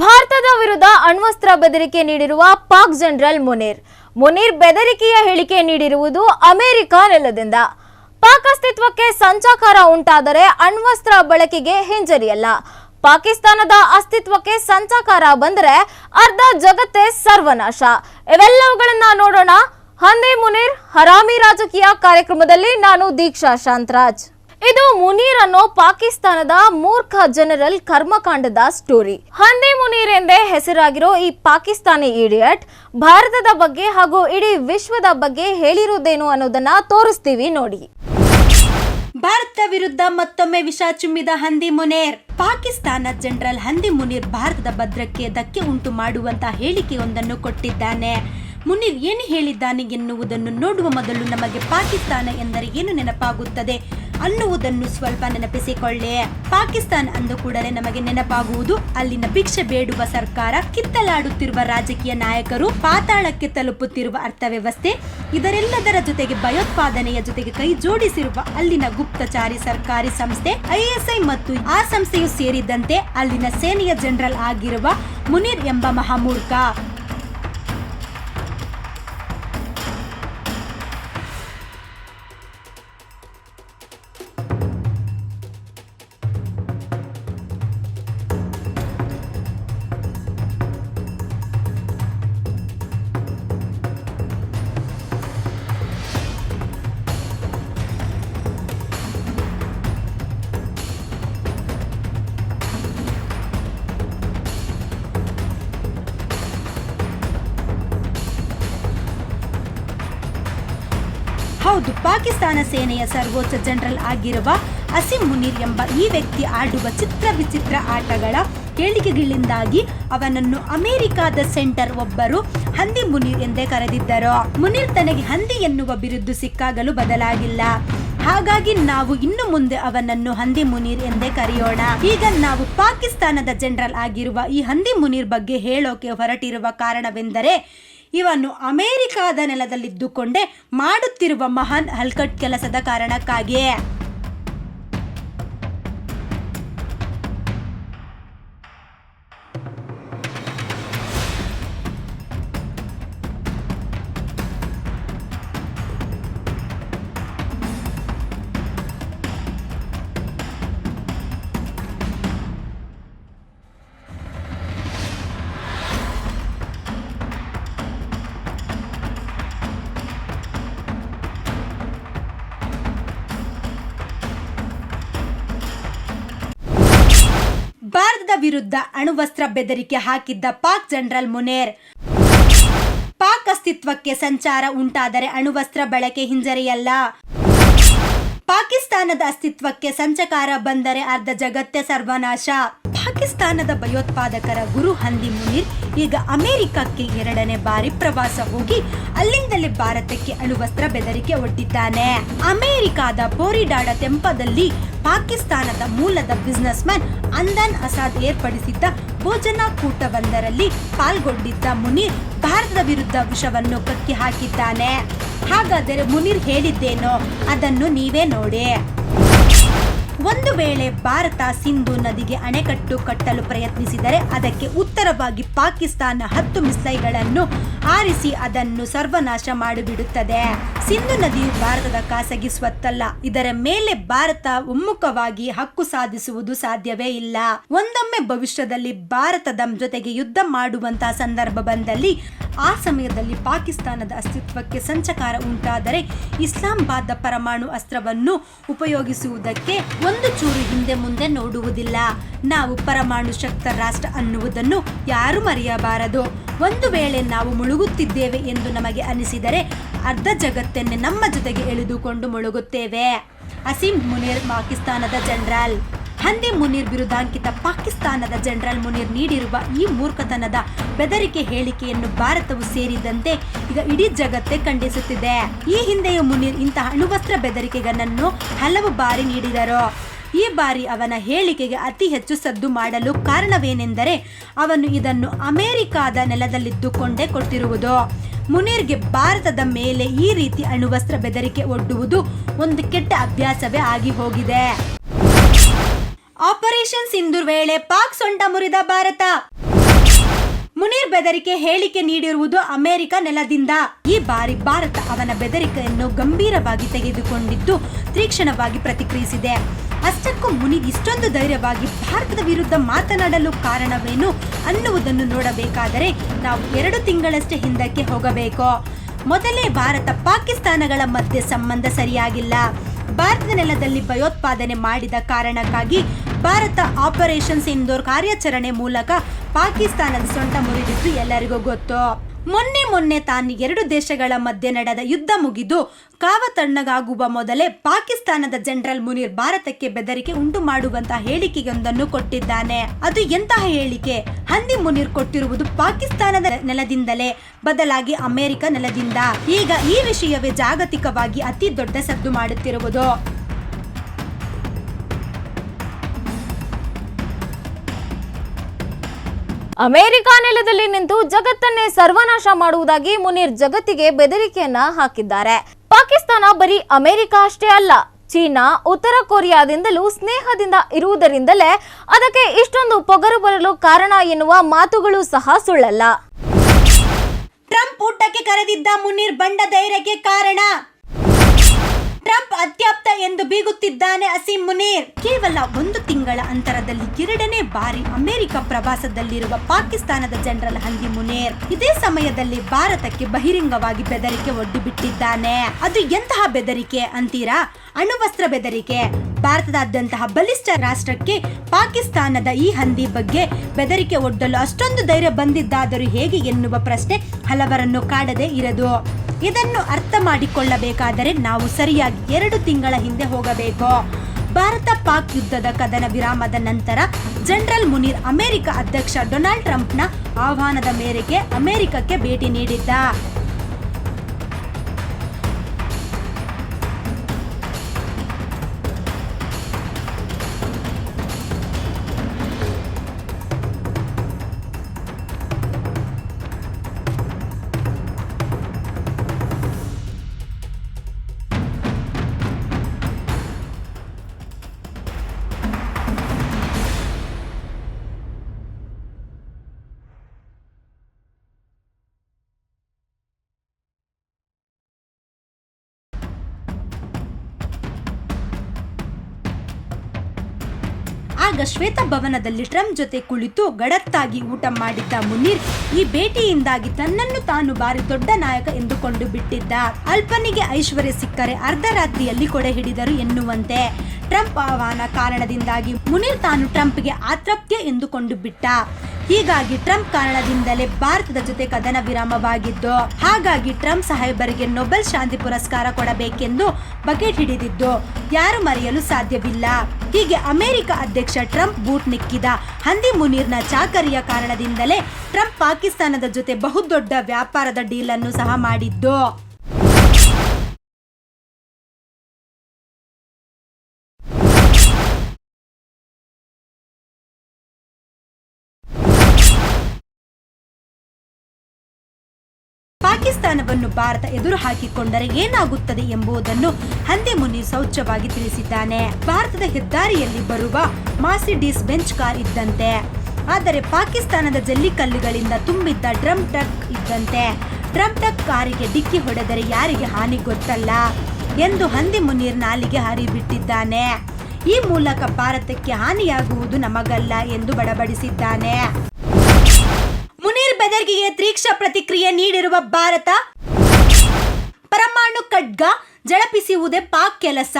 ಭಾರತದ ವಿರುದ್ಧ ಅಣ್ವಸ್ತ್ರ ಬೆದರಿಕೆ ನೀಡಿರುವ ಪಾಕ್ ಜನರಲ್ ಮುನೀರ್ ಬೆದರಿಕೆಯ ಹೇಳಿಕೆ ನೀಡಿರುವುದು ಅಮೆರಿಕ ನೆಲದಿಂದ. ಪಾಕ್ ಅಸ್ತಿತ್ವಕ್ಕೆ ಸಂಚಕಾರ ಉಂಟಾದರೆ ಅಣ್ವಸ್ತ್ರ ಬಳಕೆಗೆ ಹಿಂಜರಿಯಲ್ಲ. ಪಾಕಿಸ್ತಾನದ ಅಸ್ತಿತ್ವಕ್ಕೆ ಸಂಚಕಾರ ಬಂದರೆ ಅರ್ಧ ಜಗತ್ತೇ ಸರ್ವನಾಶ. ಇವೆಲ್ಲವುಗಳನ್ನ ನೋಡೋಣ ಹಂದಿ ಮುನೀರ್ ಹರಾಮಿ ರಾಜಕೀಯ ಕಾರ್ಯಕ್ರಮದಲ್ಲಿ. ನಾನು ದೀಕ್ಷಾ ಶಾಂತರಾಜ್. ಇದು ಮುನೀರ್ ಅನ್ನೋ ಪಾಕಿಸ್ತಾನದ ಮೂರ್ಖ ಜನರಲ್ ಕರ್ಮಕಾಂಡದ ಸ್ಟೋರಿ. ಹಂದಿ ಮುನೀರ್ ಎಂದೇ ಹೆಸರಾಗಿರೋ ಈ ಪಾಕಿಸ್ತಾನಿ ಇಡಿಯಟ್ ಭಾರತದ ಬಗ್ಗೆ ಹಾಗೂ ಇಡೀ ವಿಶ್ವದ ಬಗ್ಗೆ ಹೇಳಿರುವುದೇನು ಅನ್ನೋದನ್ನ ತೋರಿಸ್ತೀವಿ ನೋಡಿ. ಭಾರತ ವಿರುದ್ಧ ಮತ್ತೊಮ್ಮೆ ವಿಷ ಚುಮ್ಮಿದ ಹಂದಿ ಮುನೀರ್. ಪಾಕಿಸ್ತಾನ ಜನರಲ್ ಹಂದಿ ಮುನೀರ್ ಭಾರತದ ಭದ್ರಕ್ಕೆ ಧಕ್ಕೆ ಉಂಟು ಮಾಡುವಂತ ಹೇಳಿಕೆಯೊಂದನ್ನು ಕೊಟ್ಟಿದ್ದಾನೆ. ಮುನೀರ್ ಏನು ಹೇಳಿದ್ದಾನೆ ಎನ್ನುವುದನ್ನು ನೋಡುವ ಮೊದಲು ನಮಗೆ ಪಾಕಿಸ್ತಾನ ಎಂದರೆ ಏನು ನೆನಪಾಗುತ್ತದೆ ಅನ್ನುವುದನ್ನು ಸ್ವಲ್ಪ ನೆನಪಿಸಿಕೊಳ್ಳಿ. ಪಾಕಿಸ್ತಾನ ಅಂದ ಕೂಡಲೇ ನಮಗೆ ನೆನಪಾಗುವುದು ಅಲ್ಲಿನ ಭಿಕ್ಷೆ ಬೇಡುವ ಸರ್ಕಾರ, ಕಿತ್ತಲಾಡುತ್ತಿರುವ ರಾಜಕೀಯ ನಾಯಕರು, ಪಾತಾಳಕ್ಕೆ ತಲುಪುತ್ತಿರುವ ಅರ್ಥವ್ಯವಸ್ಥೆ, ಇದರೆಲ್ಲದರ ಜೊತೆಗೆ ಭಯೋತ್ಪಾದನೆಯ ಜೊತೆಗೆ ಕೈ ಜೋಡಿಸಿರುವ ಅಲ್ಲಿನ ಗುಪ್ತಚಾರಿ ಸರ್ಕಾರಿ ಸಂಸ್ಥೆ ISI ಮತ್ತು ಆ ಸಂಸ್ಥೆಯು ಸೇರಿದಂತೆ ಅಲ್ಲಿನ ಸೇನೆಯ ಜನರಲ್ ಆಗಿರುವ ಮುನೀರ್ ಎಂಬ ಮಹಾಮೂರ್ಖ. ಹೌದು, ಪಾಕಿಸ್ತಾನ ಸೇನೆಯ ಸರ್ವೋಚ್ಚ ಜನರಲ್ ಆಗಿರುವ ಅಸೀಂ ಮುನೀರ್ ಎಂಬ ಈ ವ್ಯಕ್ತಿ ಆಡುವ ವಿಚಿತ್ರ ಆಟಗಳ ಹೇಳಿಕೆಗಳಿಂದಾಗಿ ಅವನನ್ನು ಅಮೆರಿಕಾದ ಸೆಂಟರ್ ಒಬ್ಬರು ಹಂದಿ ಮುನೀರ್ ಎಂದೇ ಕರೆದಿದ್ದರು. ಮುನೀರ್ ತನಗೆ ಹಂದಿ ಎನ್ನುವ ಬಿರುದು ಸಿಕ್ಕಾಗಲೂ ಬದಲಾಗಿಲ್ಲ. ಹಾಗಾಗಿ ನಾವು ಇನ್ನು ಮುಂದೆ ಅವನನ್ನು ಹಂದಿ ಮುನೀರ್ ಎಂದೇ ಕರೆಯೋಣ. ಈಗ ನಾವು ಪಾಕಿಸ್ತಾನದ ಜನರಲ್ ಆಗಿರುವ ಈ ಹಂದಿ ಮುನೀರ್ ಬಗ್ಗೆ ಹೇಳೋಕೆ ಹೊರಟಿರುವ ಕಾರಣವೆಂದರೆ ಇವನು ಅಮೆರಿಕಾದ ನೆಲದಲ್ಲಿದ್ದುಕೊಂಡೇ ಮಾಡುತ್ತಿರುವ ಮಹಾನ್ ಹಲ್ಕಟ್ ಕೆಲಸದ ಕಾರಣಕ್ಕಾಗಿಯೇ. ಭಾರತದ ವಿರುದ್ಧ ಅಣುವಸ್ತ್ರ ಬೆದರಿಕೆ ಹಾಕಿದ್ದ ಪಾಕ್ ಜನರಲ್ ಮುನೀರ್. ಪಾಕ್ ಅಸ್ತಿತ್ವಕ್ಕೆ ಸಂಚಾರ ಉಂಟಾದರೆ ಅಣುವಸ್ತ್ರ ಬಳಕೆ ಹಿಂಜರಿಯಲ್ಲ. ಪಾಕಿಸ್ತಾನದ ಅಸ್ತಿತ್ವಕ್ಕೆ ಸಂಚಕಾರ ಬಂದರೆ ಅರ್ಧ ಜಗತ್ತೇ ಸರ್ವನಾಶ. ಪಾಕಿಸ್ತಾನದ ಭಯೋತ್ಪಾದಕರ ಗುರು ಹಂದಿ ಮುನೀರ್ ಈಗ ಅಮೆರಿಕಕ್ಕೆ 2ನೇ ಬಾರಿ ಪ್ರವಾಸ ಹೋಗಿ ಅಲ್ಲಿಂದಲೇ ಭಾರತಕ್ಕೆ ಅಣುವಸ್ತ್ರ ಬೆದರಿಕೆ ಒಡ್ಡಿದ್ದಾನೆ. ಅಮೆರಿಕಾದ ಫ್ಲೋರಿಡಾದ ತೆಂಪದಲ್ಲಿ ಪಾಕಿಸ್ತಾನದ ಮೂಲದ ಬಿಸಿನೆಸ್ ಮ್ಯಾನ್ ಅಂದಾನ್ ಅಸಾದ್ ಏರ್ಪಡಿಸಿದ್ದ ಭೋಜನಾ ಕೂಟವೊಂದರಲ್ಲಿ ಪಾಲ್ಗೊಂಡಿದ್ದ ಮುನೀರ್ ಭಾರತದ ವಿರುದ್ಧ ವಿಷವನ್ನು ಕಕ್ಕಿ ಹಾಕಿದ್ದಾನೆ. ಹಾಗಾದರೆ ಮುನೀರ್ ಹೇಳಿದ್ದೇನೋ ಅದನ್ನು ನೀವೇ ನೋಡಿ. ಒಂದು ವೇಳೆ ಭಾರತ ಸಿಂಧು ನದಿಗೆ ಅಣೆಕಟ್ಟು ಕಟ್ಟಲು ಪ್ರಯತ್ನಿಸಿದರೆ ಅದಕ್ಕೆ ಉತ್ತರವಾಗಿ ಪಾಕಿಸ್ತಾನ 10 ಮಿಸೈಲ್ಗಳನ್ನು ಹಾರಿಸಿ ಅದನ್ನು ಸರ್ವನಾಶ ಮಾಡಿಬಿಡುತ್ತದೆ. ಸಿಂಧು ನದಿಯು ಭಾರತದ ಖಾಸಗಿ ಸ್ವತ್ತಲ್ಲ. ಇದರ ಮೇಲೆ ಭಾರತ ಒಮ್ಮುಖವಾಗಿ ಹಕ್ಕು ಸಾಧಿಸುವುದು ಸಾಧ್ಯವೇ ಇಲ್ಲ. ಒಂದೊಮ್ಮೆ ಭವಿಷ್ಯದಲ್ಲಿ ಭಾರತದ ಜೊತೆಗೆ ಯುದ್ಧ ಮಾಡುವಂತಹ ಸಂದರ್ಭ ಬಂದಲ್ಲಿ ಆ ಸಮಯದಲ್ಲಿ ಪಾಕಿಸ್ತಾನದ ಅಸ್ತಿತ್ವಕ್ಕೆ ಸಂಚಕಾರ ಉಂಟಾದರೆ ಇಸ್ಲಾಮಾಬಾದ್ ಪರಮಾಣು ಅಸ್ತ್ರವನ್ನು ಉಪಯೋಗಿಸುವುದಕ್ಕೆ ಒಂದು ಚೂರು ಹಿಂದೆ ಮುಂದೆ ನೋಡುವುದಿಲ್ಲ. ನಾವು ಪರಮಾಣು ಶಕ್ತ ರಾಷ್ಟ್ರ ಅನ್ನುವುದನ್ನು ಯಾರು ಮರೆಯಬಾರದು. ಒಂದು ವೇಳೆ ನಾವು ಮುಳುಗುತ್ತಿದ್ದೇವೆ ಎಂದು ನಮಗೆ ಅನಿಸಿದರೆ ಅರ್ಧ ಜಗತ್ತನ್ನೇ ನಮ್ಮ ಜೊತೆಗೆ ಎಳೆದುಕೊಂಡು ಮುಳುಗುತ್ತೇವೆ. ಅಸೀಂ ಮುನೀರ್ ಪಾಕಿಸ್ತಾನದ ಜನರಲ್. ಹಂದಿ ಮುನೀರ್ ವಿರುದ್ಧಾಂಕಿತ ಪಾಕಿಸ್ತಾನದ ಜನರಲ್ ಮುನೀರ್ ನೀಡಿರುವ ಈ ಮೂರ್ಖತನದ ಬೆದರಿಕೆ ಹೇಳಿಕೆಯನ್ನು ಭಾರತವು ಸೇರಿದಂತೆ ಈಗ ಇಡೀ ಜಗತ್ತೇ ಖಂಡಿಸುತ್ತಿದೆ. ಈ ಹಿಂದೆಯೂ ಮುನೀರ್ ಇಂತಹ ಅಣುವಸ್ತ್ರ ಬೆದರಿಕೆಗಳನ್ನು ಹಲವು ಬಾರಿ ನೀಡಿದರು. ಈ ಬಾರಿ ಅವನ ಹೇಳಿಕೆಗೆ ಅತಿ ಹೆಚ್ಚು ಸದ್ದು ಮಾಡಲು ಕಾರಣವೇನೆಂದರೆ ಅವನು ಇದನ್ನು ಅಮೆರಿಕಾದ ನೆಲದಲ್ಲಿದ್ದುಕೊಂಡೇ ಕೊಟ್ಟಿರುವುದು. ಮುನೀರ್ಗೆ ಭಾರತದ ಮೇಲೆ ಈ ರೀತಿ ಅಣುವಸ್ತ್ರ ಬೆದರಿಕೆ ಒಡ್ಡುವುದು ಒಂದು ಕೆಟ್ಟ ಅಭ್ಯಾಸವೇ ಆಗಿ ಹೋಗಿದೆ. ಆಪರೇಷನ್ ಸಿಂಧೂರ್ ವೇಳೆ ಪಾಕ್ ಸೊಂಟ ಮುರಿದ ಭಾರತ. ಮುನೀರ್ ಬೆದರಿಕೆ ಹೇಳಿಕೆ ನೀಡಿರುವುದು ಅಮೆರಿಕ ನೆಲದಿಂದ. ಈ ಬಾರಿ ಭಾರತ ಅವನ ಬೆದರಿಕೆಯನ್ನು ಗಂಭೀರವಾಗಿ ತೆಗೆದುಕೊಂಡಿದ್ದು ತೀಕ್ಷ್ಣವಾಗಿ ಪ್ರತಿಕ್ರಿಯಿಸಿದೆ. ಅಷ್ಟಕ್ಕೂ ಮುನೀರ್ ಇಷ್ಟೊಂದು ಧೈರ್ಯವಾಗಿ ಭಾರತದ ವಿರುದ್ಧ ಮಾತನಾಡಲು ಕಾರಣವೇನು ಅನ್ನುವುದನ್ನು ನೋಡಬೇಕಾದರೆ ನಾವು 2 ತಿಂಗಳಷ್ಟೇ ಹಿಂದಕ್ಕೆ ಹೋಗಬೇಕು. ಮೊದಲೇ ಭಾರತ ಪಾಕಿಸ್ತಾನಗಳ ಮಧ್ಯೆ ಸಂಬಂಧ ಸರಿಯಾಗಿಲ್ಲ. ಭಾರತದ ನೆಲದಲ್ಲಿ ಭಯೋತ್ಪಾದನೆ ಮಾಡಿದ ಕಾರಣಕ್ಕಾಗಿ ಭಾರತ ಆಪರೇಷನ್ ಸಿಂಧೂರ್ ಕಾರ್ಯಾಚರಣೆ ಮೂಲಕ ಪಾಕಿಸ್ತಾನದ ಸೊಂಟ ಮುರಿದಿದ್ದು ಎಲ್ಲರಿಗೂ ಗೊತ್ತು. ಮೊನ್ನೆ ತಾನು 2 ದೇಶಗಳ ಮಧ್ಯೆ ನಡೆದ ಯುದ್ಧ ಮುಗಿದು ಕಾವ ತಣ್ಣಗಾಗುವ ಮೊದಲೇ ಪಾಕಿಸ್ತಾನದ ಜನರಲ್ ಮುನೀರ್ ಭಾರತಕ್ಕೆ ಬೆದರಿಕೆ ಉಂಟು ಮಾಡುವಂತಹ ಹೇಳಿಕೆಯೊಂದನ್ನು ಕೊಟ್ಟಿದ್ದಾನೆ. ಅದು ಎಂತಹ ಹೇಳಿಕೆ? ಹಂದಿ ಮುನೀರ್ ಕೊಟ್ಟಿರುವುದು ಪಾಕಿಸ್ತಾನದ ನೆಲದಿಂದಲೇ, ಬದಲಾಗಿ ಅಮೆರಿಕ ನೆಲದಿಂದ. ಈಗ ಈ ವಿಷಯವೇ ಜಾಗತಿಕವಾಗಿ ಅತಿ ದೊಡ್ಡ ಸದ್ದು ಮಾಡುತ್ತಿರುವುದು. ಅಮೆರಿಕ ನೆಲದಲ್ಲಿ ನಿಂತು ಜಗತ್ತನ್ನೇ ಸರ್ವನಾಶ ಮಾಡುವುದಾಗಿ ಮುನೀರ್ ಜಗತ್ತಿಗೆ ಬೆದರಿಕೆಯನ್ನ ಹಾಕಿದ್ದಾರೆ. ಪಾಕಿಸ್ತಾನ ಬರೀ ಅಮೆರಿಕ ಅಷ್ಟೇ ಅಲ್ಲ, ಚೀನಾ, ಉತ್ತರ ಕೊರಿಯಾದಿಂದಲೂ ಸ್ನೇಹದಿಂದ ಇರುವುದರಿಂದಲೇ ಅದಕ್ಕೆ ಇಷ್ಟೊಂದು ಪೊಗರು ಬರಲು ಕಾರಣ ಎನ್ನುವ ಮಾತುಗಳು ಸಹ ಸುಳ್ಳಲ್ಲ. ಟ್ರಂಪ್ ಊಟಕ್ಕೆ ಕರೆದಿದ್ದ ಮುನೀರ್ ಬಂಡ ಧೈರ್ಯಕ್ಕೆ ಕಾರಣ. ಟ್ರಂಪ್ ಅತ್ಯಾಪ್ತ ಎಂದು ಬೀಗುತ್ತಿದ್ದಾನೆ ಅಸೀಂ ಮುನೀರ್. ಕೇವಲ 1 ತಿಂಗಳ ಅಂತರದಲ್ಲಿ 2ನೇ ಬಾರಿ ಅಮೆರಿಕ ಪ್ರವಾಸದಲ್ಲಿರುವ ಪಾಕಿಸ್ತಾನದ ಜನರಲ್ ಹಂದಿ ಮುನೀರ್ ಇದೇ ಸಮಯದಲ್ಲಿ ಭಾರತಕ್ಕೆ ಬಹಿರಂಗವಾಗಿ ಬೆದರಿಕೆ ಒಡ್ಡಿಬಿಟ್ಟಿದ್ದಾನೆ. ಅದು ಎಂತಹ ಬೆದರಿಕೆ ಅಂತೀರಾ? ಅಣ್ವಸ್ತ್ರ ಬೆದರಿಕೆ. ಭಾರತದಾದ್ಯಂತಹ ಬಲಿಷ್ಠ ರಾಷ್ಟ್ರಕ್ಕೆ ಪಾಕಿಸ್ತಾನದ ಈ ಹಂದಿ ಬಗ್ಗೆ ಬೆದರಿಕೆ ಒಡ್ಡಲು ಅಷ್ಟೊಂದು ಧೈರ್ಯ ಬಂದಿದ್ದಾದರೂ ಹೇಗೆ ಎನ್ನುವ ಪ್ರಶ್ನೆ ಹಲವರನ್ನು ಕಾಡದೇ ಇರದು. ಇದನ್ನು ಅರ್ಥ ಮಾಡಿಕೊಳ್ಳಬೇಕಾದರೆ ನಾವು ಸರಿಯಾಗಿ 2 ತಿಂಗಳ ಹಿಂದೆ ಹೋಗಬೇಕು. ಭಾರತ ಪಾಕ್ ಯುದ್ಧದ ಕದನ ವಿರಾಮದ ನಂತರ ಜನರಲ್ ಮುನೀರ್ ಅಮೆರಿಕ ಅಧ್ಯಕ್ಷ ಡೊನಾಲ್ಡ್ ಟ್ರಂಪ್ನ ಆಹ್ವಾನದ ಮೇರೆಗೆ ಅಮೆರಿಕಕ್ಕೆ ಭೇಟಿ ನೀಡಿದ್ದ. ಆಗ ಶ್ವೇತಭವನದಲ್ಲಿ ಟ್ರಂಪ್ ಜೊತೆ ಕುಳಿತು ಗಡತ್ತಾಗಿ ಊಟ ಮಾಡಿದ್ದ ಮುನೀರ್ ಈ ಭೇಟಿಯಿಂದಾಗಿ ತನ್ನನ್ನು ತಾನು ಬಾರಿ ದೊಡ್ಡ ನಾಯಕ ಎಂದುಕೊಂಡು ಬಿಟ್ಟಿದ್ದ. ಅಲ್ಪನಿಗೆ ಐಶ್ವರ್ಯ ಸಿಕ್ಕರೆ ಅರ್ಧರಾತ್ರಿಯಲ್ಲಿ ಕೊಡೆ ಹಿಡಿದರು ಎನ್ನುವಂತೆ ಟ್ರಂಪ್ ಆಹ್ವಾನ ಕಾರಣದಿಂದಾಗಿ ಮುನೀರ್ ತಾನು ಟ್ರಂಪ್ಗೆ ಆತೃಪ್ಯ ಎಂದುಕೊಂಡು ಬಿಟ್ಟ. ಹೀಗಾಗಿ ಟ್ರಂಪ್ ಕಾರಣದಿಂದಲೇ ಭಾರತದ ಜೊತೆ ಕದನ ವಿರಾಮವಾಗಿದ್ದು, ಹಾಗಾಗಿ ಟ್ರಂಪ್ ಸಾಹೇಬರಿಗೆ ನೊಬೆಲ್ ಶಾಂತಿ ಪುರಸ್ಕಾರ ಕೊಡಬೇಕೆಂದು ಬಕೆಟ್ ಹಿಡಿದಿದ್ದು ಯಾರು ಮರೆಯಲು ಸಾಧ್ಯವಿಲ್ಲ. ಹೀಗೆ ಅಮೆರಿಕ ಅಧ್ಯಕ್ಷ ಟ್ರಂಪ್ ಬೂಟ್ ನಿಕ್ಕಿದ ಹಂದಿ ಮುನೀರ್ನ ಚಾಕರಿಯ ಕಾರಣದಿಂದಲೇ ಟ್ರಂಪ್ ಪಾಕಿಸ್ತಾನದ ಜೊತೆ ಬಹುದೊಡ್ಡ ವ್ಯಾಪಾರದ ಡೀಲ್ ಅನ್ನು ಸಹ ಮಾಡಿದ್ದು. ಪಾಕಿಸ್ತಾನವನ್ನು ಭಾರತ ಎದುರು ಹಾಕಿಕೊಂಡರೆ ಏನಾಗುತ್ತದೆ ಎಂಬುದನ್ನು ಹಂದಿ ಮುನೀರ್ ಸೌಚ್ಯವಾಗಿ ತಿಳಿಸಿದ್ದಾನೆ. ಭಾರತದ ಹೆದ್ದಾರಿಯಲ್ಲಿ ಬರುವ ಮಾರ್ಸಿಡೀಸ್ ಬೆಂಚ್ ಕಾರ್ ಇದ್ದಂತೆ, ಆದರೆ ಪಾಕಿಸ್ತಾನದ ಜಲ್ಲಿಕಲ್ಲುಗಳಿಂದ ತುಂಬಿದ್ದ ಡ್ರಮ್ ಟ್ರಕ್ ಇದ್ದಂತೆ. ಡ್ರಮ್ ಟ್ರಕ್ ಕಾರಿಗೆ ಡಿಕ್ಕಿ ಹೊಡೆದರೆ ಯಾರಿಗೆ ಹಾನಿ ಗೊತ್ತಲ್ಲ ಎಂದು ಹಂದಿ ಮುನೀರ್ ನಾಲಿಗೆ ಹಾರಿಬಿಟ್ಟಿದ್ದಾನೆ. ಈ ಮೂಲಕ ಭಾರತಕ್ಕೆ ಹಾನಿಯಾಗುವುದು ನಮಗಲ್ಲ ಎಂದು ಬಡಬಡಿಸಿದ್ದಾನೆ. ಮುನೀರ್ ಬೆದರಿಕೆಗೆ ತೀಕ್ಷ್ಣ ಪ್ರತಿಕ್ರಿಯೆ ನೀಡಿರುವ ಭಾರತ, ಪರಮಾಣು ಖಡ್ಗ ಜಳಪಿಸುವುದೇ ಪಾಕ್ ಕೆಲಸ.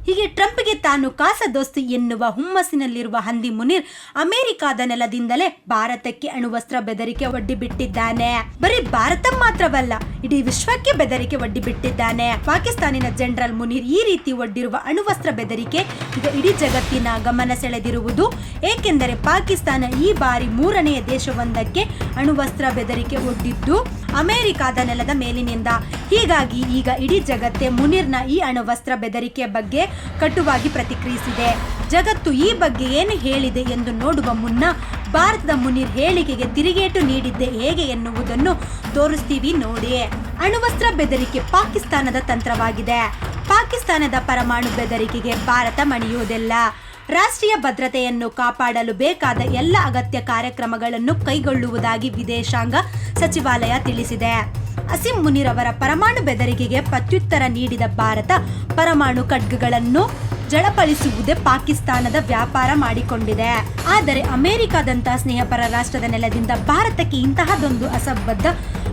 ಹೀಗೆ ಟ್ರಂಪ್ಗೆ ತಾನು ಕಾಸದೋಸ್ತಿ ಎನ್ನುವ ಹುಮ್ಮಸ್ಸಿನಲ್ಲಿರುವ ಹಂದಿ ಮುನೀರ್ ಅಮೆರಿಕದ ನೆಲದಿಂದಲೇ ಭಾರತಕ್ಕೆ ಅಣ್ವಸ್ತ್ರ ಬೆದರಿಕೆ ಒಡ್ಡಿಬಿಟ್ಟಿದ್ದಾನೆ. ಬರೀ ಭಾರತ ಮಾತ್ರವಲ್ಲ, ಇಡೀ ವಿಶ್ವಕ್ಕೆ ಬೆದರಿಕೆ ಒಡ್ಡಿಬಿಟ್ಟಿದ್ದಾನೆ. ಪಾಕಿಸ್ತಾನಿನ ಜನರಲ್ ಮುನೀರ್ ಈ ರೀತಿ ಒಡ್ಡಿರುವ ಅಣ್ವಸ್ತ್ರ ಬೆದರಿಕೆ ಈಗ ಇಡೀ ಜಗತ್ತಿನ ಗಮನ ಸೆಳೆದಿರುವುದು. ಏಕೆಂದರೆ ಪಾಕಿಸ್ತಾನ ಈ ಬಾರಿ 3ನೇ ದೇಶವೊಂದಕ್ಕೆ ಅಣ್ವಸ್ತ್ರ ಬೆದರಿಕೆ ಒಡ್ಡಿದ್ದು ಅಮೆರಿಕದ ನೆಲದ ಮೇಲಿನಿಂದ. ಹೀಗಾಗಿ ಈಗ ಇಡೀ ಜಗತ್ತೇ ಮುನೀರ್ನ ಈ ಅಣ್ವಸ್ತ್ರ ಬೆದರಿಕೆ ಬಗ್ಗೆ ಕಟುವಾಗಿ ಪ್ರತಿಕ್ರಿಯಿಸಿದೆ. ಜಗತ್ತು ಈ ಬಗ್ಗೆ ಏನು ಹೇಳಿದೆ ಎಂದು ನೋಡುವ ಮುನ್ನ ಭಾರತದ ಮುನೀರ್ ಹೇಳಿಕೆಗೆ ತಿರುಗೇಟು ನೀಡಿದ್ದೆ ಹೇಗೆ ಎನ್ನುವುದನ್ನು ತೋರಿಸ್ತೀವಿ ನೋಡಿ. ಅಣ್ವಸ್ತ್ರ ಬೆದರಿಕೆ ಪಾಕಿಸ್ತಾನದ ತಂತ್ರವಾಗಿದೆ. ಪಾಕಿಸ್ತಾನದ ಪರಮಾಣು ಬೆದರಿಕೆಗೆ ಭಾರತ ಮಣಿಯುವುದಿಲ್ಲ. ರಾಷ್ಟ್ರೀಯ ಭದ್ರತೆಯನ್ನು ಕಾಪಾಡಲು ಬೇಕಾದ ಎಲ್ಲ ಅಗತ್ಯ ಕಾರ್ಯಕ್ರಮಗಳನ್ನು ಕೈಗೊಳ್ಳುವುದಾಗಿ ವಿದೇಶಾಂಗ ಸಚಿವಾಲಯ ತಿಳಿಸಿದೆ. ಅಸೀಂ ಮುನೀರ್ ಅವರ ಪರಮಾಣು ಬೆದರಿಕೆಗೆ ಪ್ರತ್ಯುತ್ತರ ನೀಡಿದ ಭಾರತ ಪರಮಾಣು ಖಡ್ಗಗಳನ್ನು ಜಳಪಡಿಸುವುದೇ ಪಾಕಿಸ್ತಾನದ ವ್ಯಾಪಾರ ಮಾಡಿಕೊಂಡಿದೆ. ಆದರೆ ಅಮೆರಿಕದಂತಹ ಸ್ನೇಹಪರ ರಾಷ್ಟ್ರದ ನೆಲದಿಂದ ಭಾರತಕ್ಕೆ ಇಂತಹದೊಂದು ಅಸಂಬದ್ಧ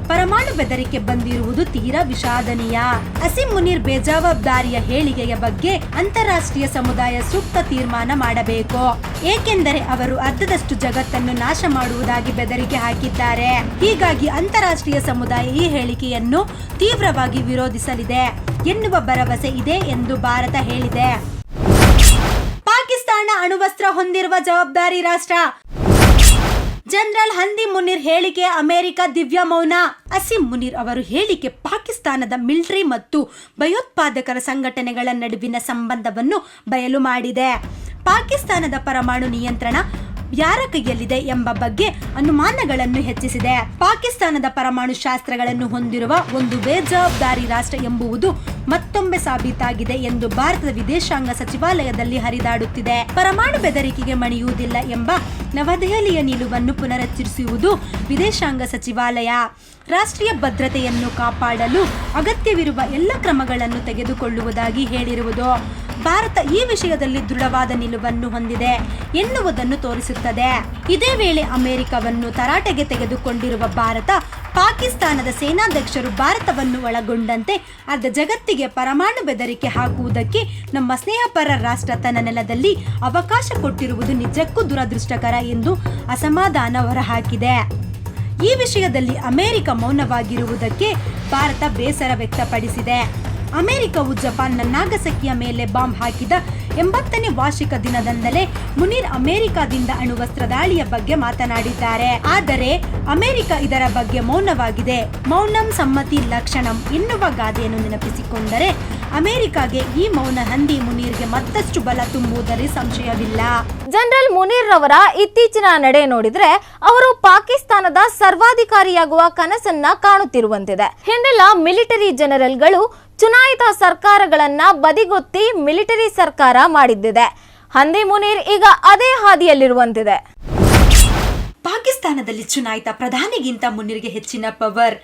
ಪರಮಾಣು ಬೆದರಿಕೆ ಬಂದಿರುವುದು ತೀರಾ ವಿಷಾದನೀಯ. ಅಸೀಂ ಮುನೀರ್ ಬೇಜವಾಬ್ದಾರಿಯ ಹೇಳಿಕೆಯ ಬಗ್ಗೆ ಅಂತಾರಾಷ್ಟ್ರೀಯ ಸಮುದಾಯ ಸೂಕ್ತ ತೀರ್ಮಾನ ಮಾಡಬೇಕು. ಏಕೆಂದರೆ ಅವರು ಅರ್ಧದಷ್ಟು ಜಗತ್ತನ್ನು ನಾಶ ಮಾಡುವುದಾಗಿ ಬೆದರಿಕೆ ಹಾಕಿದ್ದಾರೆ. ಹೀಗಾಗಿ ಅಂತಾರಾಷ್ಟ್ರೀಯ ಸಮುದಾಯ ಈ ಹೇಳಿಕೆಯನ್ನು ತೀವ್ರವಾಗಿ ವಿರೋಧಿಸಲಿದೆ ಎನ್ನುವ ಭರವಸೆ ಇದೆ ಎಂದು ಭಾರತ ಹೇಳಿದೆ. ಪಾಕಿಸ್ತಾನ ಅಣುವಸ್ತ್ರ ಹೊಂದಿರುವ ಜವಾಬ್ದಾರಿ ರಾಷ್ಟ್ರ. ಜನರಲ್ ಹಂದಿ ಮುನೀರ್ ಹೇಳಿಕೆ ಅಮೆರಿಕ ದಿವ್ಯ ಮೌನ. ಅಸೀಂ ಮುನೀರ್ ಅವರು ಹೇಳಿಕೆ ಪಾಕಿಸ್ತಾನದ ಮಿಲಿಟರಿ ಮತ್ತು ಭಯೋತ್ಪಾದಕರ ಸಂಘಟನೆಗಳ ನಡುವಿನ ಸಂಬಂಧವನ್ನು ಬಯಲು ಮಾಡಿದೆ. ಪಾಕಿಸ್ತಾನದ ಪರಮಾಣು ನಿಯಂತ್ರಣ ಯಾರ ಕೈಯಲ್ಲಿದೆ ಎಂಬ ಬಗ್ಗೆ ಅನುಮಾನಗಳನ್ನು ಹೆಚ್ಚಿಸಿದೆ. ಪಾಕಿಸ್ತಾನದ ಪರಮಾಣು ಶಾಸ್ತ್ರಗಳನ್ನು ಹೊಂದಿರುವ ಒಂದು ಬೇಜವಾಬ್ದಾರಿ ರಾಷ್ಟ್ರ ಎಂಬುದು ಮತ್ತೊಮ್ಮೆ ಸಾಬೀತಾಗಿದೆ ಎಂದು ಭಾರತದ ವಿದೇಶಾಂಗ ಸಚಿವಾಲಯದಲ್ಲಿ ಹರಿದಾಡುತ್ತಿದೆ. ಪರಮಾಣು ಬೆದರಿಕೆಗೆ ಮಣಿಯುವುದಿಲ್ಲ ಎಂಬ ನವದೆಹಲಿಯ ನಿಲುವನ್ನು ಪುನರುಚ್ಚರಿಸುವುದು ವಿದೇಶಾಂಗ ಸಚಿವಾಲಯ ರಾಷ್ಟ್ರೀಯ ಭದ್ರತೆಯನ್ನು ಕಾಪಾಡಲು ಅಗತ್ಯವಿರುವ ಎಲ್ಲ ಕ್ರಮಗಳನ್ನು ತೆಗೆದುಕೊಳ್ಳುವುದಾಗಿ ಹೇಳಿರುವುದು ಭಾರತ ಈ ವಿಷಯದಲ್ಲಿ ದೃಢವಾದ ನಿಲುವನ್ನು ಹೊಂದಿದೆ ಎನ್ನುವುದನ್ನು ತೋರಿಸುತ್ತದೆ. ಇದೇ ವೇಳೆ ಅಮೆರಿಕವನ್ನು ತರಾಟೆಗೆ ತೆಗೆದುಕೊಂಡಿರುವ ಭಾರತ ಪಾಕಿಸ್ತಾನದ ಸೇನಾಧ್ಯಕ್ಷರು ಭಾರತವನ್ನು ಒಳಗೊಂಡಂತೆ ಅರ್ಧ ಜಗತ್ತಿಗೆ ಪರಮಾಣು ಬೆದರಿಕೆ ಹಾಕುವುದಕ್ಕೆ ನಮ್ಮ ಸ್ನೇಹಪರ ರಾಷ್ಟ್ರ ತನ್ನ ನೆಲದಲ್ಲಿ ಅವಕಾಶ ಕೊಟ್ಟಿರುವುದು ನಿಜಕ್ಕೂ ದುರದೃಷ್ಟಕರ ಎಂದು ಅಸಮಾಧಾನ ಹೊರಹಾಕಿದೆ. ಈ ವಿಷಯದಲ್ಲಿ ಅಮೆರಿಕ ಮೌನವಾಗಿರುವುದಕ್ಕೆ ಭಾರತ ಬೇಸರ ವ್ಯಕ್ತಪಡಿಸಿದೆ. ಅಮೆರಿಕವು ಜಪಾನ್ನ ನಾಗಸಕಿಯ ಮೇಲೆ ಬಾಂಬ್ ಹಾಕಿದ 80ನೇ ವಾರ್ಷಿಕ ದಿನದಂದಲೇ ಮುನೀರ್ ಅಮೆರಿಕದಿಂದ ಅಣುವಸ್ತ್ರ ದಾಳಿಯ ಬಗ್ಗೆ ಮಾತನಾಡಿದ್ದಾರೆ. ಆದರೆ ಅಮೆರಿಕ ಇದರ ಬಗ್ಗೆ ಮೌನವಾಗಿದೆ. ಮೌನಂ ಸಮ್ಮತಿ ಲಕ್ಷಣಂ ಎನ್ನುವ ಗಾದೆಯನ್ನು ನೆನಪಿಸಿಕೊಂಡರೆ ಅಮೆರಿಕಾಗೆ ಈ ಮೌನ ಹಂದಿ ಮುನೀರ್ಗೆ ಮತ್ತಷ್ಟು ಬಲ ತುಂಬುವುದರಲ್ಲಿ ಸಂಶಯವಿಲ್ಲ. ಜನರಲ್ ಮುನೀರ್ ರವರ ಇತ್ತೀಚಿನ ನಡೆ ನೋಡಿದ್ರೆ ಅವರು ಪಾಕಿಸ್ತಾನದ ಸರ್ವಾಧಿಕಾರಿಯಾಗುವ ಕನಸನ್ನ ಕಾಣುತ್ತಿರುವಂತಿದೆ. ಹಿಂದೆಲ್ಲ ಮಿಲಿಟರಿ ಜನರಲ್ಗಳು ಚುನಾಯಿತ ಸರ್ಕಾರಗಳನ್ನ ಬದಿಗೊತ್ತಿ ಮಿಲಿಟರಿ ಸರ್ಕಾರ ಮಾಡಿದ್ದಿದೆ. ಹಂದಿ ಮುನೀರ್ ಈಗ ಅದೇ ಹಾದಿಯಲ್ಲಿರುವಂತಿದೆ. ಪಾಕಿಸ್ತಾನದಲ್ಲಿ ಚುನಾಯಿತ ಪ್ರಧಾನಿಗಿಂತ ಮುನೀರ್ಗೆ ಹೆಚ್ಚಿನ ಪವರ್.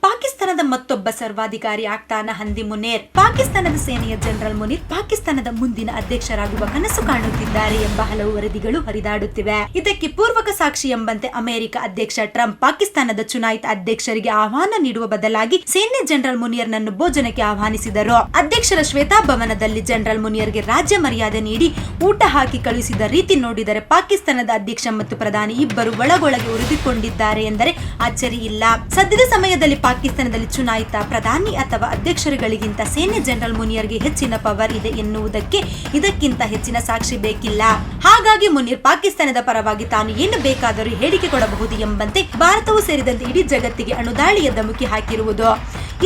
ಪಾಕಿಸ್ತಾನದ ಮತ್ತೊಬ್ಬ ಸರ್ವಾಧಿಕಾರಿ ಆಗ್ತಾನ ಹಂದಿ ಮುನೀರ್. ಪಾಕಿಸ್ತಾನದ ಸೇನೆಯ ಜನರಲ್ ಮುನೀರ್ ಪಾಕಿಸ್ತಾನದ ಮುಂದಿನ ಅಧ್ಯಕ್ಷರಾಗುವ ಕನಸು ಕಾಣುತ್ತಿದ್ದಾರೆ ಎಂಬ ಹಲವು ವರದಿಗಳು ಹರಿದಾಡುತ್ತಿವೆ. ಇದಕ್ಕೆ ಪೂರ್ವಕ ಸಾಕ್ಷಿ ಎಂಬಂತೆ ಅಮೆರಿಕ ಅಧ್ಯಕ್ಷ ಟ್ರಂಪ್ ಪಾಕಿಸ್ತಾನದ ಚುನಾಯಿತ ಅಧ್ಯಕ್ಷರಿಗೆ ಆಹ್ವಾನ ನೀಡುವ ಬದಲಾಗಿ ಸೇನೆ ಜನರಲ್ ಮುನೀರ್ನನ್ನು ಭೋಜನಕ್ಕೆ ಆಹ್ವಾನಿಸಿದರು. ಅಧ್ಯಕ್ಷರ ಶ್ವೇತಾಭವನದಲ್ಲಿ ಜನರಲ್ ಮುನೀರ್ಗೆ ರಾಜ್ಯ ಮರ್ಯಾದೆ ನೀಡಿ ಊಟ ಹಾಕಿ ಕಳುಹಿಸಿದ ರೀತಿ ನೋಡಿದರೆ ಪಾಕಿಸ್ತಾನದ ಅಧ್ಯಕ್ಷ ಮತ್ತು ಪ್ರಧಾನಿ ಇಬ್ಬರು ಒಳಗೊಳಗೆ ಉರಿದುಕೊಂಡಿದ್ದಾರೆ ಎಂದರೆ ಅಚ್ಚರಿ ಇಲ್ಲ. ಸದ್ಯದ ಸಮಯದಲ್ಲಿ ಪಾಕಿಸ್ತಾನದಲ್ಲಿ ಚುನಾಯಿತ ಪ್ರಧಾನಿ ಅಥವಾ ಅಧ್ಯಕ್ಷರುಗಳಿಗಿಂತ ಸೇನೆ ಜನರಲ್ ಮುನೀರ್ಗೆ ಹೆಚ್ಚಿನ ಪವರ್ ಇದೆ ಎನ್ನುವುದಕ್ಕೆ ಇದಕ್ಕಿಂತ ಹೆಚ್ಚಿನ ಸಾಕ್ಷಿ ಬೇಕಿಲ್ಲ. ಹಾಗಾಗಿ ಮುನೀರ್ ಪಾಕಿಸ್ತಾನದ ಪರವಾಗಿ ತಾನು ಏನು ಬೇಕಾದರೂ ಹೇಳಿಕೆ ಕೊಡಬಹುದು ಎಂಬಂತೆ ಭಾರತವು ಸೇರಿದಂತೆ ಇಡೀ ಜಗತ್ತಿಗೆ ಅಣುದಾಳಿಯ ಧಮಕಿ ಹಾಕಿರುವುದು.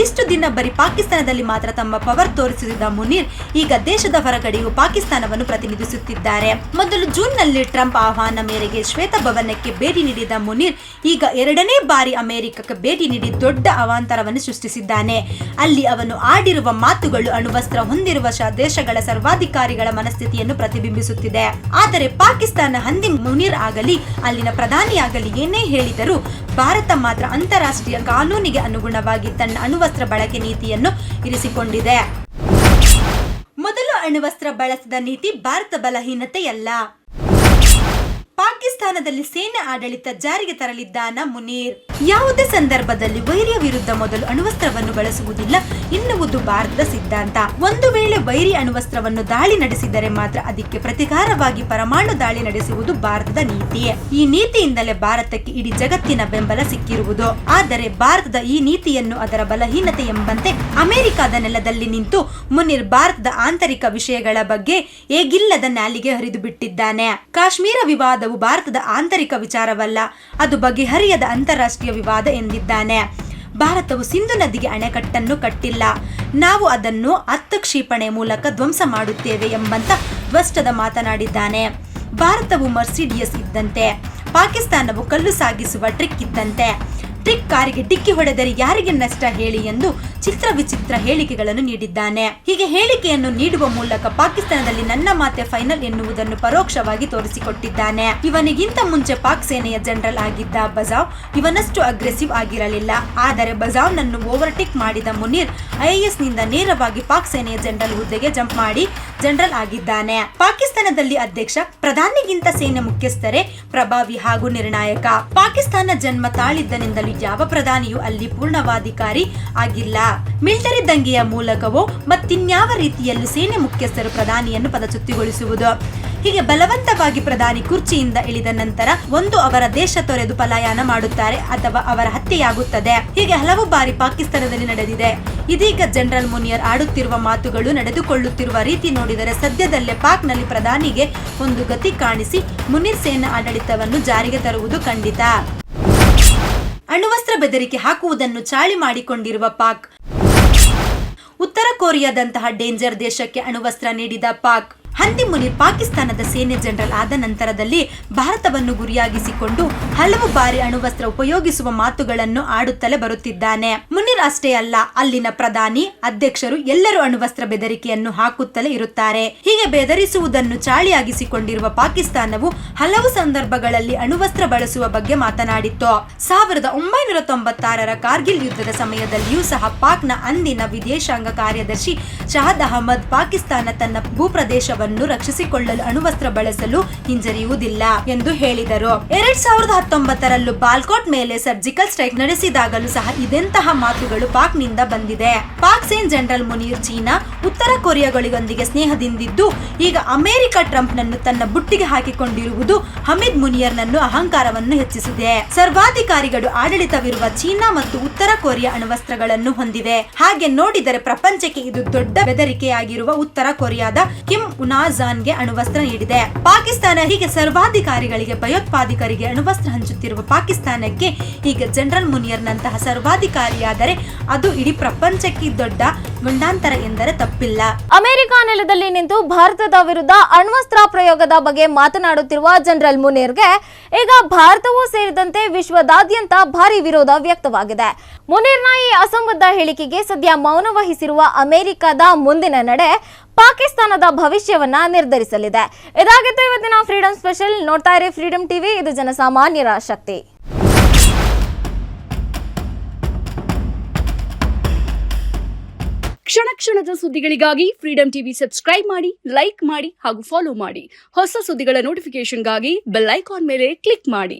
ಇಷ್ಟು ದಿನ ಬರೀ ಪಾಕಿಸ್ತಾನದಲ್ಲಿ ಮಾತ್ರ ತಮ್ಮ ಪವರ್ ತೋರಿಸಿದ ಮುನೀರ್ ಈಗ ದೇಶದ ಹೊರಗಡೆಯೂ ಪಾಕಿಸ್ತಾನವನ್ನು ಪ್ರತಿನಿಧಿಸುತ್ತಿದ್ದಾರೆ. ಮೊದಲು ಜೂನ್ನಲ್ಲಿ ಟ್ರಂಪ್ ಆಹ್ವಾನ ಮೇರೆಗೆ ಶ್ವೇತಭವನಕ್ಕೆ ಭೇಟಿ ನೀಡಿದ ಮುನೀರ್ ಈಗ 2ನೇ ಬಾರಿ ಅಮೆರಿಕಕ್ಕೆ ಭೇಟಿ ನೀಡಿ ದೊಡ್ಡ ಅವಾಂತರವನ್ನು ಸೃಷ್ಟಿಸಿದ್ದಾನೆ. ಅಲ್ಲಿ ಅವನು ಆಡಿರುವ ಮಾತುಗಳು ಅಣುವಸ್ತ್ರ ಹೊಂದಿರುವ ದೇಶಗಳ ಸರ್ವಾಧಿಕಾರಿಗಳ ಮನಸ್ಥಿತಿಯನ್ನು ಪ್ರತಿಬಿಂಬಿಸುತ್ತಿದೆ. ಆದರೆ ಪಾಕಿಸ್ತಾನ ಹಂದಿ ಮುನೀರ್ ಆಗಲಿ ಅಲ್ಲಿನ ಪ್ರಧಾನಿಯಾಗಲಿ ಏನೇ ಹೇಳಿದರೂ ಭಾರತ ಮಾತ್ರ ಅಂತಾರಾಷ್ಟ್ರೀಯ ಕಾನೂನಿಗೆ ಅನುಗುಣವಾಗಿ ತನ್ನ ಅಣುವಸ್ತ್ರ ಬಳಕೆ ನೀತಿಯನ್ನು ಇರಿಸಿಕೊಂಡಿದೆ. ಮೊದಲು ಅಣುವಸ್ತ್ರ ಬಳಸದ ನೀತಿ ಭಾರತ ಬಲಹೀನತೆಯಲ್ಲ. ಪಾಕಿಸ್ತಾನದಲ್ಲಿ ಸೇನೆ ಆಡಳಿತ ಜಾರಿಗೆ ತರಲಿದ್ದಾನ ಮುನೀರ್. ಯಾವುದೇ ಸಂದರ್ಭದಲ್ಲಿ ವೈರಿಯ ವಿರುದ್ಧ ಮೊದಲು ಅಣುವಸ್ತ್ರವನ್ನು ಬಳಸುವುದಿಲ್ಲ ಎನ್ನುವುದು ಭಾರತದ ಸಿದ್ಧಾಂತ. ಒಂದು ವೇಳೆ ವೈರಿ ಅಣುವಸ್ತ್ರವನ್ನು ದಾಳಿ ನಡೆಸಿದರೆ ಮಾತ್ರ ಅದಕ್ಕೆ ಪ್ರತಿಕಾರವಾಗಿ ಪರಮಾಣು ದಾಳಿ ನಡೆಸುವುದು ಭಾರತದ ನೀತಿ. ಈ ನೀತಿಯಿಂದಲೇ ಭಾರತಕ್ಕೆ ಇಡೀ ಜಗತ್ತಿನ ಬೆಂಬಲ ಸಿಕ್ಕಿರುವುದು. ಆದರೆ ಭಾರತದ ಈ ನೀತಿಯನ್ನು ಅದರ ಬಲಹೀನತೆ ಎಂಬಂತೆ ಅಮೆರಿಕದ ನೆಲದಲ್ಲಿ ನಿಂತು ಮುನೀರ್ ಭಾರತದ ಆಂತರಿಕ ವಿಷಯಗಳ ಬಗ್ಗೆ ಏಗಿಲ್ಲದ ನಾಲಿಗೆ ಹರಿದು ಬಿಟ್ಟಿದ್ದಾನೆ. ಕಾಶ್ಮೀರ ವಿವಾದವು ಭಾರತದ ಆಂತರಿಕ ವಿಚಾರವಲ್ಲ, ಅದು ಬಗೆಹರಿಯದ ಅಂತಾರಾಷ್ಟ್ರೀಯ ವಿವಾದ ಎಂದಿದ್ದಾನೆ. ಭಾರತವು ಸಿಂಧು ನದಿಗೆ ಅಣೆಕಟ್ಟನ್ನು ಕಟ್ಟಿಲ್ಲ, ನಾವು ಅದನ್ನು ಹಸ್ತಕ್ಷೇಪಣೆ ಮೂಲಕ ಧ್ವಂಸ ಮಾಡುತ್ತೇವೆ ಎಂಬಂತ ಸ್ಪಷ್ಟದ ಮಾತನಾಡಿದ್ದಾನೆ. ಭಾರತವು ಮರ್ಸಿಡಿಯಸ್ ಇದ್ದಂತೆ, ಪಾಕಿಸ್ತಾನವು ಕಲ್ಲು ಸಾಗಿಸುವ ಟ್ರಿಕ್ ಇದ್ದಂತೆ. ಟ್ರಿಕ್ ಕಾರಿಗೆ ಡಿಕ್ಕಿ ಹೊಡೆದರೆ ಯಾರಿಗೆ ನಷ್ಟ ಹೇಳಿ ಎಂದು ಚಿತ್ರ ವಿಚಿತ್ರ ಹೇಳಿಕೆಗಳನ್ನು ನೀಡಿದ್ದಾನೆ. ಹೀಗೆ ಹೇಳಿಕೆಯನ್ನು ನೀಡುವ ಮೂಲಕ ಪಾಕಿಸ್ತಾನದಲ್ಲಿ ನನ್ನ ಮಾತೆ ಫೈನಲ್ ಎನ್ನುವುದನ್ನು ಪರೋಕ್ಷವಾಗಿ ತೋರಿಸಿಕೊಟ್ಟಿದ್ದಾನೆ. ಇವನಿಗಿಂತ ಮುಂಚೆ ಪಾಕ್ ಸೇನೆಯ ಜನರಲ್ ಆಗಿದ್ದ ಬಜಾವ್ ಇವನಷ್ಟು ಅಗ್ರೆಸಿವ್ ಆಗಿರಲಿಲ್ಲ. ಆದರೆ ಬಜಾವ್ ನನ್ನು ಓವರ್ಟೇಕ್ ಮಾಡಿದ ಮುನೀರ್ IAS ನಿಂದ ನೇರವಾಗಿ ಪಾಕ್ ಸೇನೆಯ ಜನರಲ್ ಹುದ್ದೆಗೆ ಜಂಪ್ ಮಾಡಿ ಜನರಲ್ ಆಗಿದ್ದಾನೆ. ಪಾಕಿಸ್ತಾನದಲ್ಲಿ ಅಧ್ಯಕ್ಷ ಪ್ರಧಾನಿಗಿಂತ ಸೇನೆ ಮುಖ್ಯಸ್ಥರೇ ಪ್ರಭಾವಿ ಹಾಗೂ ನಿರ್ಣಾಯಕ. ಪಾಕಿಸ್ತಾನ ಜನ್ಮ ತಾಳಿದ್ದನಿಂದಲೂ ಯಾವ ಪ್ರಧಾನಿಯೂ ಅಲ್ಲಿ ಪೂರ್ಣವಾಧಿಕಾರಿ ಆಗಿಲ್ಲ. ಮಿಲಿಟರಿ ದಂಗೆಯ ಮೂಲಕವೋ ಮತ್ತಿನ್ಯಾವ ರೀತಿಯಲ್ಲೂ ಸೇನೆ ಮುಖ್ಯಸ್ಥರು ಪ್ರಧಾನಿಯನ್ನು ಪದಚ್ಯುತಿಗೊಳಿಸುವುದು. ಹೀಗೆ ಬಲವಂತವಾಗಿ ಪ್ರಧಾನಿ ಕುರ್ಚಿಯಿಂದ ಇಳಿದ ನಂತರ ಒಂದು ಅವರ ದೇಶ ತೊರೆದು ಪಲಾಯನ ಮಾಡುತ್ತಾರೆ ಅಥವಾ ಅವರ ಹತ್ಯೆಯಾಗುತ್ತದೆ. ಹೀಗೆ ಹಲವು ಬಾರಿ ಪಾಕಿಸ್ತಾನದಲ್ಲಿ ನಡೆದಿದೆ. ಇದೀಗ ಜನರಲ್ ಮುನಿಯರ್ ಆಡುತ್ತಿರುವ ಮಾತುಗಳು, ನಡೆದುಕೊಳ್ಳುತ್ತಿರುವ ರೀತಿ ನೋಡಿದರೆ ಸದ್ಯದಲ್ಲೇ ಪಾಕ್ನಲ್ಲಿ ಪ್ರಧಾನಿಗೆ ಒಂದು ಗತಿ ಕಾಣಿಸಿ ಮುನೀರ್ ಸೇನಾ ಆಡಳಿತವನ್ನು ಜಾರಿಗೆ ತರುವುದು ಖಂಡಿತ. ಅಣ್ವಸ್ತ್ರ ಬೆದರಿಕೆ ಹಾಕುವುದನ್ನು ಚಾಳಿ ಮಾಡಿಕೊಂಡಿರುವ ಪಾಕ್. ಉತ್ತರ ಕೊರಿಯಾದಂತಹ ಡೇಂಜರ್ ದೇಶಕ್ಕೆ ಅಣ್ವಸ್ತ್ರ ನೀಡಿದ ಪಾಕ್. ಹಂದಿ ಮುನೀರ್ ಪಾಕಿಸ್ತಾನದ ಸೇನೆ ಜನರಲ್ ಆದ ನಂತರದಲ್ಲಿ ಭಾರತವನ್ನು ಗುರಿಯಾಗಿಸಿಕೊಂಡು ಹಲವು ಬಾರಿ ಅಣ್ವಸ್ತ್ರ ಉಪಯೋಗಿಸುವ ಮಾತುಗಳನ್ನು ಆಡುತ್ತಲೇ ಬರುತ್ತಿದ್ದಾನೆ. ಮುನೀರ್ ಅಷ್ಟೇ ಅಲ್ಲ, ಅಲ್ಲಿನ ಪ್ರಧಾನಿ, ಅಧ್ಯಕ್ಷರು ಎಲ್ಲರೂ ಅಣ್ವಸ್ತ್ರ ಬೆದರಿಕೆಯನ್ನು ಹಾಕುತ್ತಲೇ ಇರುತ್ತಾರೆ. ಹೀಗೆ ಬೆದರಿಸುವುದನ್ನು ಚಾಳಿಯಾಗಿಸಿಕೊಂಡಿರುವ ಪಾಕಿಸ್ತಾನವು ಹಲವು ಸಂದರ್ಭಗಳಲ್ಲಿ ಅಣ್ವಸ್ತ್ರ ಬಳಸುವ ಬಗ್ಗೆ ಮಾತನಾಡಿತ್ತು. 1996ರ ಕಾರ್ಗಿಲ್ ಯುದ್ಧದ ಸಮಯದಲ್ಲಿಯೂ ಸಹ ಪಾಕ್ನ ಅಂದಿನ ವಿದೇಶಾಂಗ ಕಾರ್ಯದರ್ಶಿ ಶಹದ್ ಅಹಮದ್ ಪಾಕಿಸ್ತಾನ ತನ್ನ ಭೂಪ್ರದೇಶವನ್ನು ರಕ್ಷಿಸಿಕೊಳ್ಳಲು ಅಣ್ವಸ್ತ್ರ ಬಳಸಲು ಹಿಂಜರಿಯುವುದಿಲ್ಲ ಎಂದು ಹೇಳಿದರು. 2019ರಲ್ಲೂ ಬಾಲ್ಕೋಟ್ ಮೇಲೆ ಸರ್ಜಿಕಲ್ ಸ್ಟ್ರೈಕ್ ನಡೆಸಿದಾಗಲೂ ಸಹ ಇದೆಂತಹ ಮಾತುಗಳು ಪಾಕ್ನಿಂದ ಬಂದಿದೆ. ಪಾಕ್ ಸೇನ್ ಜನರಲ್ ಮುನೀರ್ ಚೀನಾ, ಉತ್ತರ ಕೊರಿಯಾಗಳೊಂದಿಗೆ ಸ್ನೇಹದಿಂದಿದ್ದು ಈಗ ಅಮೆರಿಕ ಟ್ರಂಪ್ ನನ್ನು ತನ್ನ ಬುಟ್ಟಿಗೆ ಹಾಕಿಕೊಂಡಿರುವುದು ಹಮೀದ್ ಮುನಿಯರ್ನನ್ನು ಅಹಂಕಾರವನ್ನು ಹೆಚ್ಚಿಸಿದೆ. ಸರ್ವಾಧಿಕಾರಿಗಳು ಆಡಳಿತವಿರುವ ಚೀನಾ ಮತ್ತು ಉತ್ತರ ಕೊರಿಯಾ ಅಣ್ವಸ್ತ್ರಗಳನ್ನು ಹೊಂದಿವೆ. ಹಾಗೆ ನೋಡಿದರೆ ಪ್ರಪಂಚಕ್ಕೆ ಇದು ದೊಡ್ಡ ಬೆದರಿಕೆಯಾಗಿರುವ ಉತ್ತರ ಕೊರಿಯಾದ ಕಿಮ್ ಉನಾಜಾನ್ಗೆ ಅಣ್ವಸ್ತ್ರ ನೀಡಿದೆ. ಪಾಕಿಸ್ತಾನ ಹೀಗೆ ಸರ್ವಾಧಿಕಾರಿಗಳಿಗೆ, ಭಯೋತ್ಪಾದಕರಿಗೆ ಅಣ್ವಸ್ತ್ರ ಹಂಚುತ್ತಿರುವ ಪಾಕಿಸ್ತಾನಕ್ಕೆ ಈಗ ಜನರಲ್ ಮುನಿಯರ್ ನಂತಹ ಸರ್ವಾಧಿಕಾರಿಯಾದರೆ ಅದು ಇಡೀ ಪ್ರಪಂಚಕ್ಕೆ ದೊಡ್ಡ ಗಂಡಾಂತರ ಎಂದರೆ ತಪ್ಪಿಲ್ಲ. ಅಮೆರಿಕ ನೆಲದಲ್ಲಿ ನಿಂತು ಭಾರತದ ವಿರುದ್ಧ ಅಣ್ವಸ್ತ್ರ ಪ್ರಯೋಗದ ಬಗ್ಗೆ ಮಾತನಾಡುತ್ತಿರುವ ಜನರಲ್ ಮುನೀರ್ಗೆ ಈಗ ಭಾರತವೂ ಸೇರಿದಂತೆ ವಿಶ್ವದಾದ್ಯಂತ ಭಾರಿ ವಿರೋಧ ವ್ಯಕ್ತವಾಗಿದೆ. ಮುನೀರ್ನ ಈ ಅಸಂಬದ್ಧ ಹೇಳಿಕೆಗೆ ಸದ್ಯ ಮೌನ ವಹಿಸಿರುವ ಅಮೆರಿಕದ ಮುಂದಿನ ನಡೆ ಪಾಕಿಸ್ತಾನದ ಭವಿಷ್ಯವನ್ನ ನಿರ್ಧರಿಸಲಿದೆ. ಇದಾಗಿತ್ತು ಇವತ್ತಿನ ಫ್ರೀಡಂ ಸ್ಪೆಷಲ್. ನೋಡ್ತಾ ಇರಿ ಫ್ರೀಡಂ ಟಿವಿ, ಇದು ಜನಸಾಮಾನ್ಯರ ಶಕ್ತಿ. ಕ್ಷಣ ಕ್ಷಣದ ಸುದ್ದಿಗಳಿಗಾಗಿ ಫ್ರೀಡಂ ಟಿವಿ ಸಬ್ಸ್ಕ್ರೈಬ್ ಮಾಡಿ, ಲೈಕ್ ಮಾಡಿ ಹಾಗೂ ಫಾಲೋ ಮಾಡಿ. ಹೊಸ ಸುದ್ದಿಗಳ ನೋಟಿಫಿಕೇಶನ್ಗಾಗಿ ಬೆಲ್ ಐಕಾನ್ ಮೇಲೆ ಕ್ಲಿಕ್ ಮಾಡಿ.